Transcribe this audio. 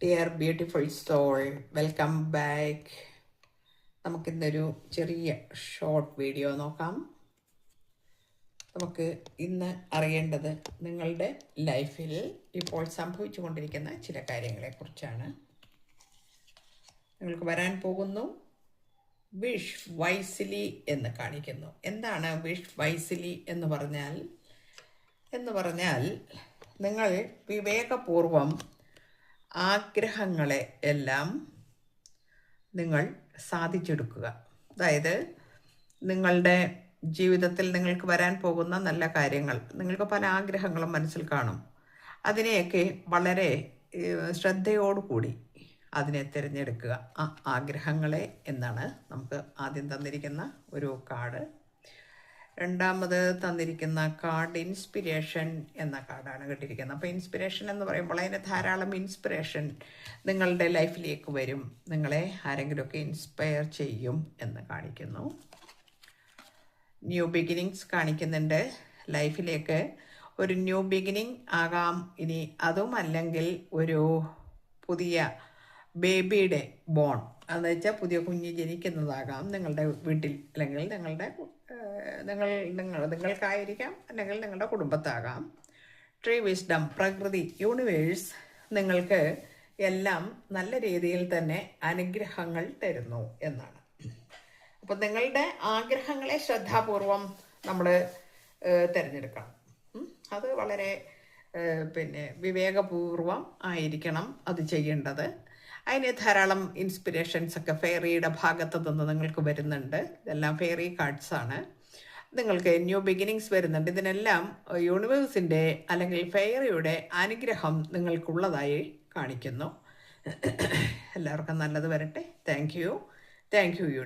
Dear beautiful soul, welcome back. നമുക്കിന്നൊരു ചെറിയ short video നോക്കാം. നമുക്ക് ഇന്ന് അറിയേണ്ടത് നിങ്ങളുടെ ലൈഫിൽ ഇപ്പോൾ സംഭവിച്ചു കൊണ്ടിരിക്കുന്ന ചില കാര്യങ്ങളെക്കുറിച്ചാണ്. നിങ്ങൾക്ക് വരാൻ പോകുന്നു വിഷ് വൈസിലി എന്ന് കാണിക്കുന്നു. എന്താണ് വിഷ് വൈസിലി എന്ന് പറഞ്ഞാൽ നിങ്ങൾ വിവേകപൂർവം ആഗ്രഹങ്ങളെ എല്ലാം നിങ്ങൾ സാധിച്ചെടുക്കുക. അതായത് നിങ്ങളുടെ ജീവിതത്തിൽ നിങ്ങൾക്ക് വരാൻ പോകുന്ന നല്ല കാര്യങ്ങൾ, നിങ്ങൾക്ക് പല ആഗ്രഹങ്ങളും മനസ്സിൽ കാണും. അതിനെയൊക്കെ വളരെ ശ്രദ്ധയോടുകൂടി അതിനെ തിരഞ്ഞെടുക്കുക. ആ ആഗ്രഹങ്ങളെ എന്നാണ് നമുക്ക് ആദ്യം തന്നിരിക്കുന്ന ഒരു കാർഡ്. രണ്ടാമത് തന്നിരിക്കുന്ന കാർഡ് ഇൻസ്പിരേഷൻ എന്ന കാർഡാണ് കിട്ടിയിരിക്കുന്നത്. അപ്പോൾ ഇൻസ്പിരേഷൻ എന്ന് പറയുമ്പോൾ അതിന് ധാരാളം ഇൻസ്പിരേഷൻ നിങ്ങളുടെ ലൈഫിലേക്ക് വരും, നിങ്ങളെ ആരെങ്കിലുമൊക്കെ ഇൻസ്പയർ ചെയ്യും എന്ന് കാണിക്കുന്നു. ന്യൂ ബിഗിനിങ്സ് കാണിക്കുന്നുണ്ട്. ലൈഫിലേക്ക് ഒരു ന്യൂ ബിഗിനിങ് ആകാം ഇനി, അതും അല്ലെങ്കിൽ ഒരു പുതിയ ബേബിയുടെ ബോൺ എന്ന് വെച്ചാൽ പുതിയ കുഞ്ഞ് ജനിക്കുന്നതാകാം നിങ്ങളുടെ വീട്ടിൽ, അല്ലെങ്കിൽ നിങ്ങൾക്കായിരിക്കാം, അല്ലെങ്കിൽ നിങ്ങളുടെ കുടുംബത്താകാം. ട്രീ വിസ്ഡം, പ്രകൃതി, യൂണിവേഴ്സ് നിങ്ങൾക്ക് എല്ലാം നല്ല രീതിയിൽ തന്നെ അനുഗ്രഹങ്ങൾ തരുന്നു എന്നാണ്. അപ്പം നിങ്ങളുടെ ആഗ്രഹങ്ങളെ ശ്രദ്ധാപൂർവം നമ്മൾ തിരഞ്ഞെടുക്കണം. അത് വളരെ വിവേകപൂർവം ആയിരിക്കണം അത് ചെയ്യേണ്ടത്. അതിന് ധാരാളം ഇൻസ്പിരേഷൻസ് ഒക്കെ ഫെയറിയുടെ ഭാഗത്ത് നിന്ന് നിങ്ങൾക്ക് വരുന്നുണ്ട്. ഇതെല്ലാം ഫെയറി കാർഡ്സ് ആണ്. നിങ്ങൾക്ക് ന്യൂ ബിഗിനിങ്സ് വരുന്നുണ്ട്. ഇതിനെല്ലാം യൂണിവേഴ്സിൻ്റെ അല്ലെങ്കിൽ ഫെയറിയുടെ അനുഗ്രഹം നിങ്ങൾക്കുള്ളതായി കാണിക്കുന്നു. എല്ലാവർക്കും നല്ലത് വരട്ടെ. Thank you.